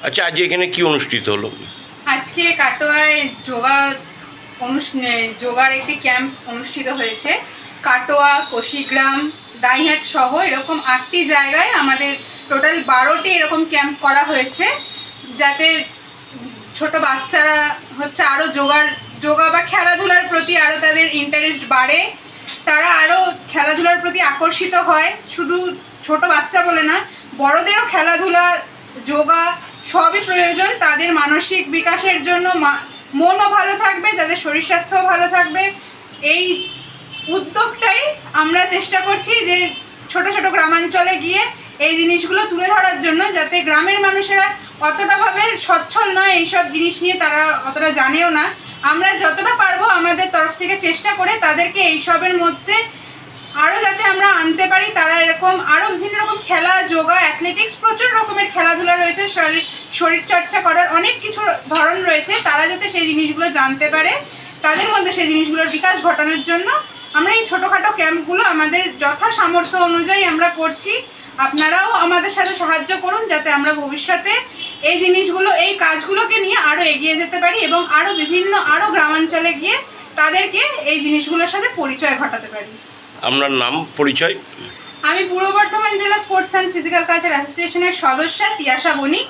আচ্ছা, আজ এখানে কি অনুষ্ঠিত হলো? আজকে কাটোয়ায় যোগার একটি ক্যাম্প অনুষ্ঠিত হয়েছে। কাটোয়া, কোশিগ্রাম, দাইহাট সহ এরকম 8টি জায়গায় আমাদের টোটাল 12টি এরকম ক্যাম্প করা হয়েছে, যাতে ছোট বাচ্চারা আরও যোগা বা খেলাধুলার প্রতি আরও তাদের ইন্টারেস্ট বাড়ে, তারা আরও খেলাধুলার প্রতি আকর্ষিত হয়। শুধু ছোট বাচ্চা বলে না, বড়দেরও খেলাধুলা, যোগা সবই প্রয়োজন তাদের মানসিক বিকাশের জন্য। মনও ভালো থাকবে, তাদের শরীর স্বাস্থ্যও ভালো থাকবে। এই উদ্যোগটাই আমরা চেষ্টা করছি যে ছোট ছোট গ্রামাঞ্চলে গিয়ে এই জিনিসগুলো তুলে ধরার জন্য, যাতে গ্রামের মানুষেরা অতটাভাবে সচ্ছল নয় এইসব জিনিস নিয়ে, তারা অতটা জানেও না। আমরা যতটা পারবো আমাদের তরফ থেকে চেষ্টা করে তাদেরকে এইসবের মধ্যে আরও যাতে আমরা আনতে পারি। তারা এরকম আরও বিভিন্ন রকম খেলা, যোগা, অ্যাথলেটিক্স, প্রচুর রকমের খেলাধুলা রয়েছে, শরীরচর্চা করার অনেক কিছু ধরন রয়েছে। তারা যাতে সেই জিনিসগুলো জানতে পারে, তাদের মধ্যে সেই জিনিসগুলোর বিকাশ ঘটানোর জন্য আমরা এই ছোটোখাটো ক্যাম্পগুলো আমাদের যথা সামর্থ্য অনুযায়ী আমরা করছি। আপনারাও আমাদের সাথে সাহায্য করুন, যাতে আমরা ভবিষ্যতে এই জিনিসগুলো, এই কাজগুলোকে নিয়ে আরও এগিয়ে যেতে পারি এবং আরও গ্রামাঞ্চলে গিয়ে তাদেরকে এই জিনিসগুলোর সাথে পরিচয় ঘটাতে পারি। আপনার নাম, পরিচয়? আমি পূর্ব বর্ধমান জেলা স্পোর্টস অ্যান্ড ফিজিক্যাল কালচার অ্যাসোসিয়েশনের সদস্যা তিয়াশা বণিক।